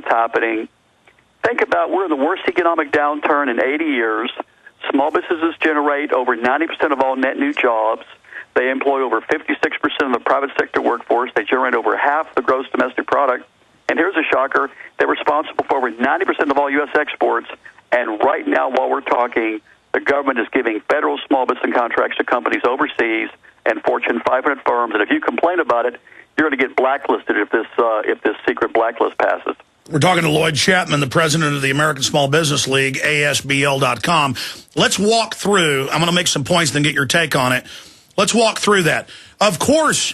what's happening. Think about, we're in the worst economic downturn in 80 years. Small businesses generate over 90% of all net new jobs. They employ over 56% of the private sector workforce. They generate over half the gross domestic product. And here's a shocker. They're responsible for over 90% of all U.S. exports. And right now, while we're talking, the government is giving federal small business contracts to companies overseas and Fortune 500 firms. And if you complain about it, you're going to get blacklisted if this secret blacklist passes. We're talking to Lloyd Chapman, the president of the American Small Business League, ASBL.com. Let's walk through. I'm going to make some points, then get your take on it. Let's walk through that. Of course,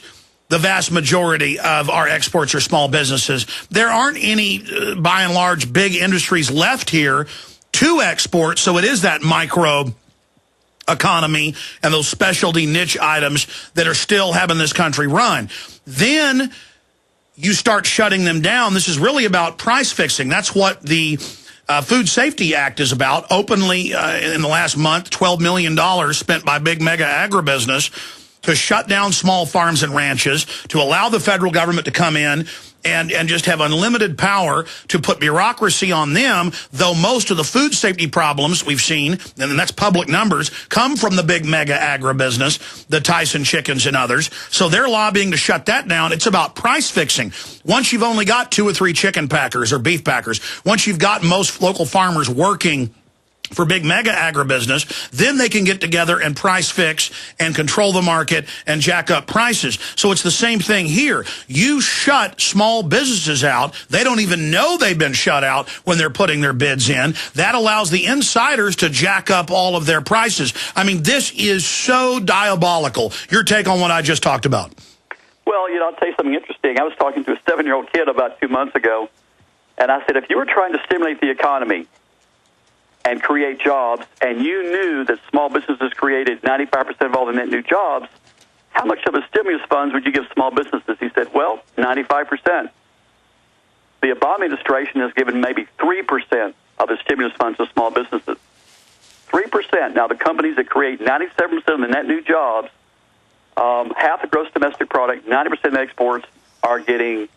the vast majority of our exports are small businesses. There aren't any, by and large, big industries left here to export, so it is that micro economy and those specialty niche items that are still having this country run. Then you start shutting them down. This is really about price fixing. That's what the Food Safety Act is about. Openly, in the last month, $12 million spent by big mega agribusiness to shut down small farms and ranches, to allow the federal government to come in and just have unlimited power to put bureaucracy on them, though most of the food safety problems we've seen, and that's public numbers, come from the big mega agribusiness, the Tyson chickens and others. So they're lobbying to shut that down. It's about price fixing. Once you've only got 2 or 3 chicken packers or beef packers, once you've got most local farmers working for big mega agribusiness, then they can get together and price fix and control the market and jack up prices. So it's the same thing here. You shut small businesses out. They don't even know they've been shut out when they're putting their bids in. That allows the insiders to jack up all of their prices. I mean, this is so diabolical. Your take on what I just talked about? Well, I'll tell you something interesting. I was talking to a 7-year-old kid about 2 months ago, and I said, if you were trying to stimulate the economy and create jobs, and you knew that small businesses created 95% of all the net new jobs, how much of the stimulus funds would you give small businesses? He said, well, 95%. The Obama administration has given maybe 3% of the stimulus funds to small businesses. 3%. Now, the companies that create 97% of the net new jobs, half the gross domestic product, 90% of the exports, are getting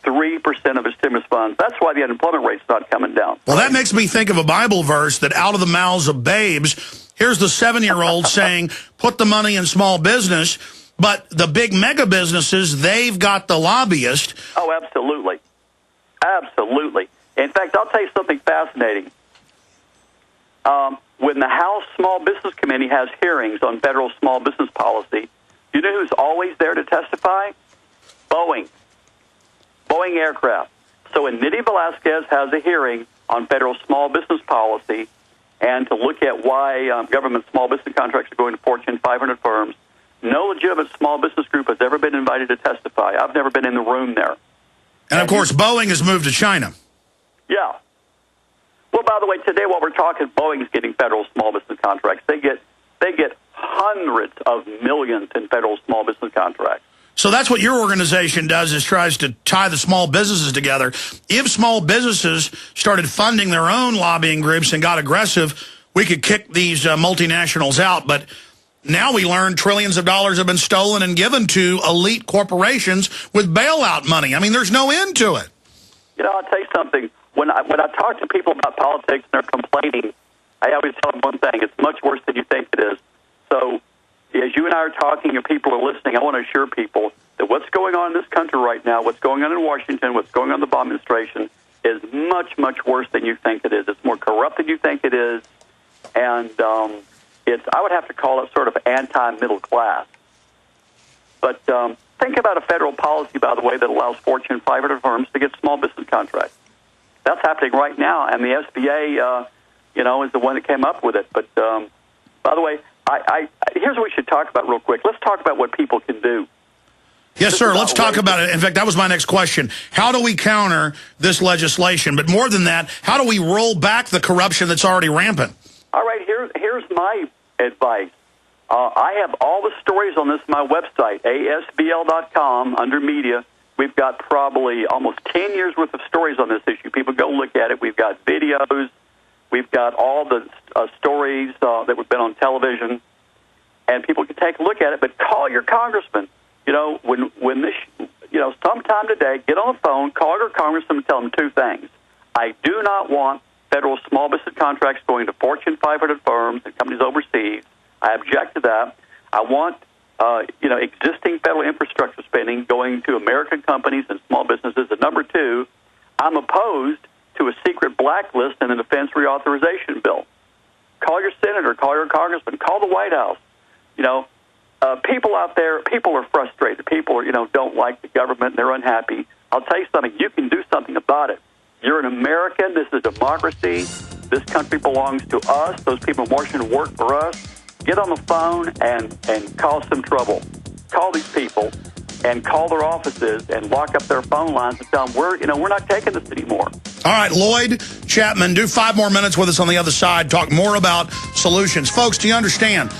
3% of the stimulus funds. That's why the unemployment rate's not coming down. Well, that makes me think of a Bible verse that out of the mouths of babes, here's the 7-year-old saying, put the money in small business, but the big mega businesses, they've got the lobbyist. Oh, absolutely. Absolutely. In fact, I'll tell you something fascinating. When the House Small Business Committee has hearings on federal small business policy, you know who's always there to testify? Boeing Aircraft. So when Nidhi Velasquez has a hearing on federal small business policy and to look at why government small business contracts are going to Fortune 500 firms, no legitimate small business group has ever been invited to testify. I've never been in the room there. And, of course, Boeing has moved to China. Yeah. Well, by the way, today while we're talking, Boeing's getting federal small business contracts. They get hundreds of millions in federal small business contracts. So that's what your organization does, is tries to tie the small businesses together. If small businesses started funding their own lobbying groups and got aggressive, we could kick these multinationals out. But now we learn trillions of dollars have been stolen and given to elite corporations with bailout money. I mean, there's no end to it. I'll tell you something. When I talk to people about politics and they're complaining, I always tell them one thing: it's much worse than you think it is. So as you and I are talking and people are listening, I want to assure people that what's going on in this country right now, what's going on in Washington, what's going on in the Obama administration is much, much worse than you think it is. It's more corrupt than you think it is. And I would have to call it sort of anti-middle class. But think about a federal policy, by the way, that allows Fortune 500 firms to get small business contracts. That's happening right now, and the SBA, is the one that came up with it. But, by the way, here's what we should talk about real quick. Let's talk about what people can do. Yes, sir. Let's talk about it. In fact, that was my next question. How do we counter this legislation? But more than that, how do we roll back the corruption that's already rampant? All right, here's my advice. I have all the stories on this on my website, asbl.com, under media. We've got probably almost 10 years' worth of stories on this issue. People go look at it. We've got videos. We've got all the stories that have been on television, and people can take a look at it. But call your congressman. When this, sometime today, get on the phone, call your congressman, and tell them two things. I do not want federal small business contracts going to Fortune 500 firms and companies overseas. I object to that. I want existing federal infrastructure spending going to American companies and small businesses. And number two, I'm opposed to a secret blacklist in the defense reauthorization bill. Call your senator, call your congressman, call the White House. People out there, people are frustrated. People are, don't like the government and they're unhappy. I'll tell you something. You can do something about it. You're an American. This is a democracy. This country belongs to us. Those people in Washington work for us. Get on the phone and cause some trouble. Call these people and call their offices and lock up their phone lines and tell them we're not taking this anymore. All right, Lloyd Chapman, do 5 more minutes with us on the other side. Talk more about solutions. Folks, do you understand?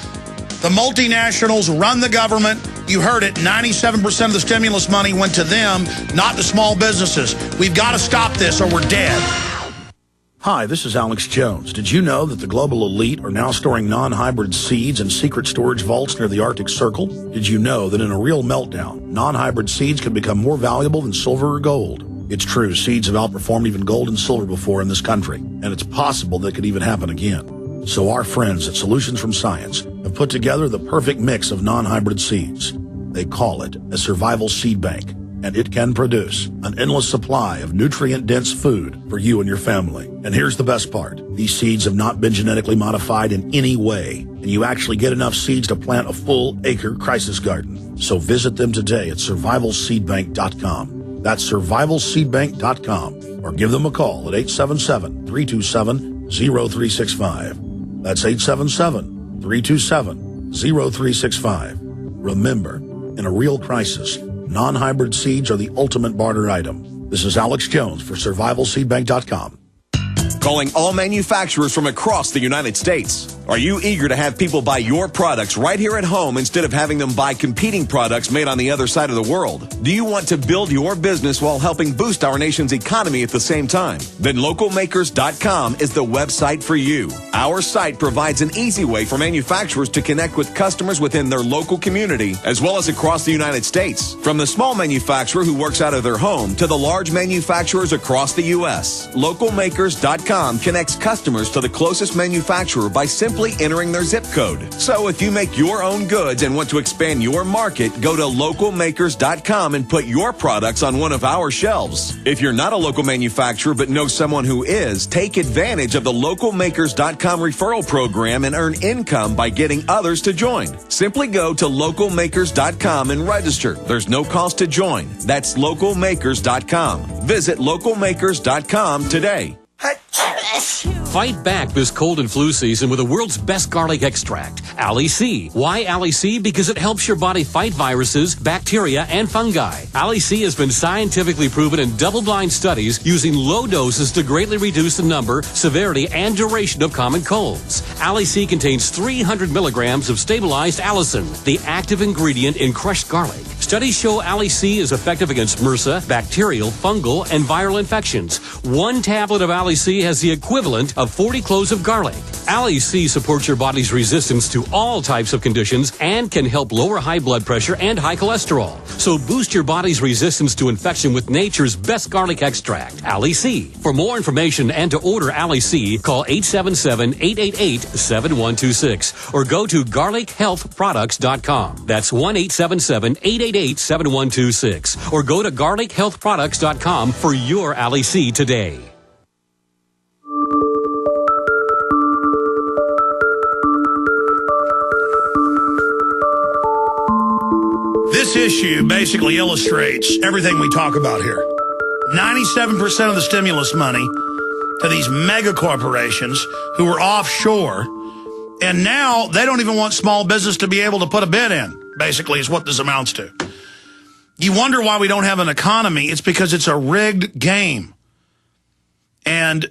The multinationals run the government. You heard it. 97% of the stimulus money went to them, not to small businesses. We've got to stop this or we're dead. Hi, this is Alex Jones. Did you know that the global elite are now storing non-hybrid seeds in secret storage vaults near the Arctic Circle? Did you know that in a real meltdown, non-hybrid seeds can become more valuable than silver or gold? It's true, seeds have outperformed even gold and silver before in this country, and it's possible that could even happen again. So our friends at Solutions from Science have put together the perfect mix of non-hybrid seeds. They call it a survival seed bank, and it can produce an endless supply of nutrient-dense food for you and your family. And here's the best part. These seeds have not been genetically modified in any way, and you actually get enough seeds to plant a full-acre crisis garden. So visit them today at survivalseedbank.com. That's survivalseedbank.com, or give them a call at 877-327-0365. That's 877-327-0365. Remember, in a real crisis, non-hybrid seeds are the ultimate barter item. This is Alex Jones for survivalseedbank.com. Calling all manufacturers from across the United States. Are you eager to have people buy your products right here at home instead of having them buy competing products made on the other side of the world? Do you want to build your business while helping boost our nation's economy at the same time? Then localmakers.com is the website for you. Our site provides an easy way for manufacturers to connect with customers within their local community as well as across the United States. From the small manufacturer who works out of their home to the large manufacturers across the U.S., localmakers.com connects customers to the closest manufacturer by simply entering their zip code. So if you make your own goods and want to expand your market, go to localmakers.com and put your products on one of our shelves. If you're not a local manufacturer but know someone who is, take advantage of the localmakers.com referral program and earn income by getting others to join. Simply go to localmakers.com and register. There's no cost to join. That's localmakers.com. Visit localmakers.com today. Fight back this cold and flu season with the world's best garlic extract, Ali C. Why Ali C? Because it helps your body fight viruses, bacteria, and fungi. Ali C has been scientifically proven in double-blind studies using low doses to greatly reduce the number, severity, and duration of common colds. Ali C contains 300 milligrams of stabilized allicin, the active ingredient in crushed garlic. Studies show Ali C is effective against MRSA, bacterial, fungal, and viral infections. One tablet of Ali C has the equivalent of 40 cloves of garlic. Ali C supports your body's resistance to all types of conditions and can help lower high blood pressure and high cholesterol. So boost your body's resistance to infection with nature's best garlic extract, Ali C. For more information and to order Ali C, call 877-888-7126 or go to garlichealthproducts.com. That's 1-877-888-7126 or go to garlichealthproducts.com for your Ali C today. This issue basically illustrates everything we talk about here. 97% of the stimulus money to these mega corporations who are offshore, and now they don't even want small business to be able to put a bid in, basically, is what this amounts to. You wonder why we don't have an economy. It's because it's a rigged game. And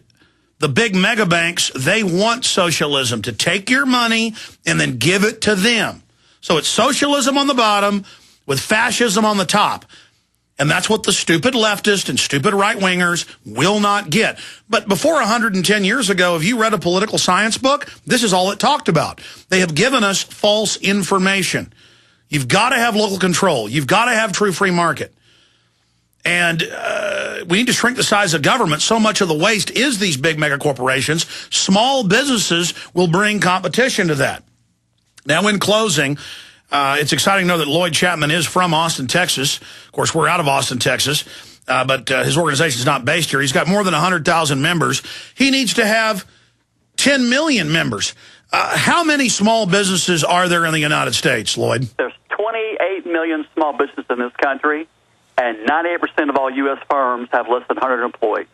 the big mega banks, they want socialism, to take your money and then give it to them. So it's socialism on the bottom with fascism on the top. And that's what the stupid leftists and stupid right-wingers will not get. But before 110 years ago, if you read a political science book, this is all it talked about. They have given us false information. You've got to have local control. You've got to have true free market. And we need to shrink the size of government. So much of the waste is these big mega corporations. Small businesses will bring competition to that. Now, in closing, it's exciting to know that Lloyd Chapman is from Austin, Texas. Of course, we're out of Austin, Texas, but his organization is not based here. He's got more than 100,000 members. He needs to have 10 million members. How many small businesses are there in the United States, Lloyd? There's 28 million small businesses in this country, and 98% of all U.S. firms have less than 100 employees.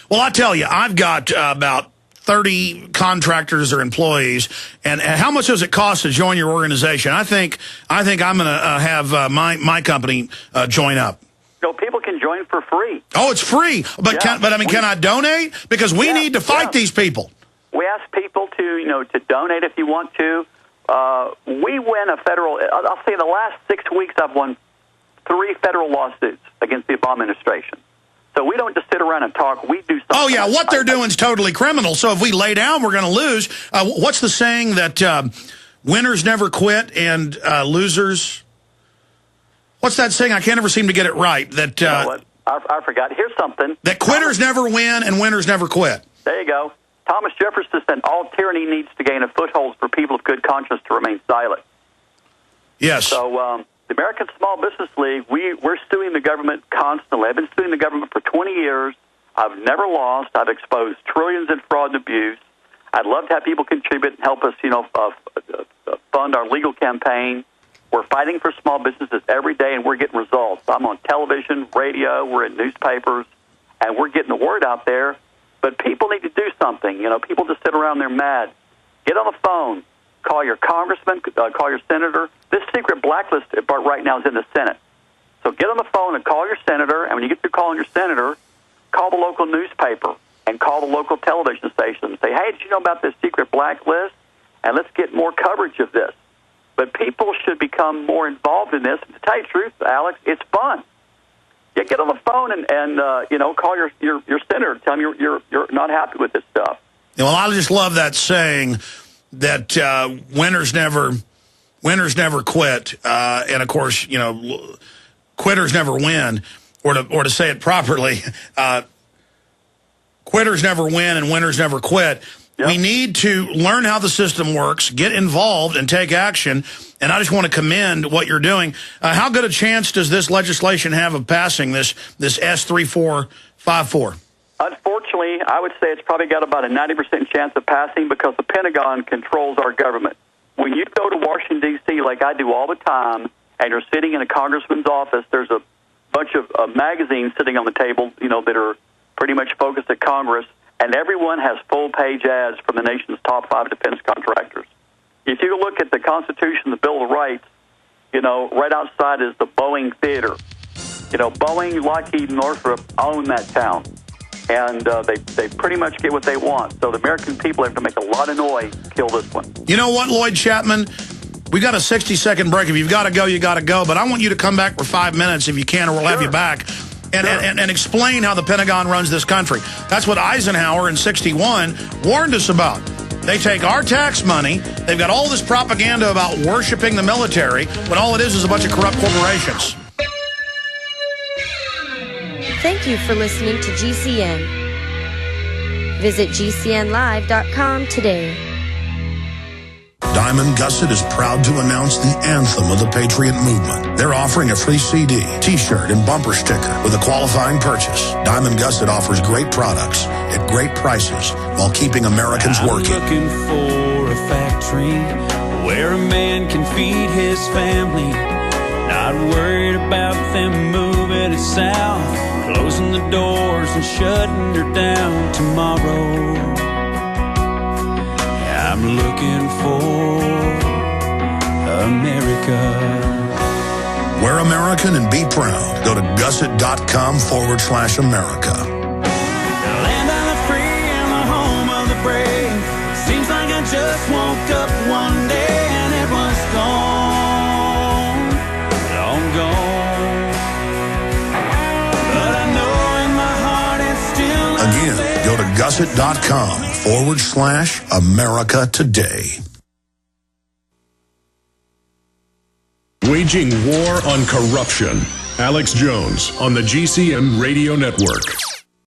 Well, I tell you, I've got about 30 contractors or employees, and how much does it cost to join your organization? I think I'm going to have my company join up. So people can join for free. Oh, it's free, but yeah. Can I donate? Because we need to fight these people. We ask people to donate if you want to. We win a federal. I'll say in the last 6 weeks, I've won 3 federal lawsuits against the Obama administration. So we don't just sit around and talk. We do something. Oh, yeah, what they're doing is totally criminal. So if we lay down, we're going to lose. What's the saying that winners never quit and losers? What's that saying? I can't ever seem to get it right. That you know what? I forgot. Here's something. That quitters never win and winners never quit. There you go. Thomas Jefferson said, all tyranny needs to gain a foothold for people of good conscience to remain silent. Yes. So the American Small Business League, we're suing the government constantly. I've been suing the government for 20 years. I've never lost. I've exposed trillions in fraud and abuse. I'd love to have people contribute and help us, fund our legal campaign. We're fighting for small businesses every day, and we're getting results. I'm on television, radio, we're in newspapers, and we're getting the word out there. But people need to do something. People just sit around there mad. Get on the phone. Call your congressman. Call your senator. This secret blacklist right now is in the Senate. So get on the phone and call your senator, and when you get through calling your senator, call the local newspaper and call the local television station and say, hey, did you know about this secret blacklist? And let's get more coverage of this. But people should become more involved in this. And to tell you the truth, Alex, it's fun. You get on the phone and call your senator. Tell him you're not happy with this stuff. Well, I just love that saying that winners never quit, and of course, quitters never win. Or to say it properly, quitters never win and winners never quit. Yep. We need to learn how the system works, get involved, and take action. And I just want to commend what you're doing. How good a chance does this legislation have of passing this S3454? Unfortunately, I would say it's probably got about a 90% chance of passing because the Pentagon controls our government. When you go to Washington, D.C., like I do all the time, and you're sitting in a congressman's office, there's a bunch of magazines sitting on the table, that are pretty much focused at Congress, and everyone has full-page ads from the nation's top 5 defense contractors. If you look at the Constitution, the Bill of Rights, right outside is the Boeing Theater. Boeing, Lockheed, Northrop own that town, and they pretty much get what they want. So the American people have to make a lot of noise to kill this one. You know what, Lloyd Chapman? We got a 60-second break. If you've got to go, you got to go. But I want you to come back for 5 minutes if you can, or we'll have you back. And explain how the Pentagon runs this country. That's what Eisenhower in '61 warned us about. They take our tax money. They've got all this propaganda about worshiping the military when all it is a bunch of corrupt corporations. Thank you for listening to GCN. Visit GCNlive.com today. Diamond Gusset is proud to announce the anthem of the Patriot Movement. They're offering a free CD, T-shirt, and bumper sticker with a qualifying purchase. Diamond Gusset offers great products at great prices while keeping Americans working. I'm looking for a factory where a man can feed his family. Not worried about them moving it south, closing the doors and shutting her down tomorrow. I'm looking for America. We're American and be proud. Go to gusset.com/America. The land of the free and the home of the brave. Seems like I just woke up one day and it was gone, long gone. But I know in my heart it's still again, go to gusset.com/America today. Waging war on corruption. Alex Jones on the GCN Radio Network.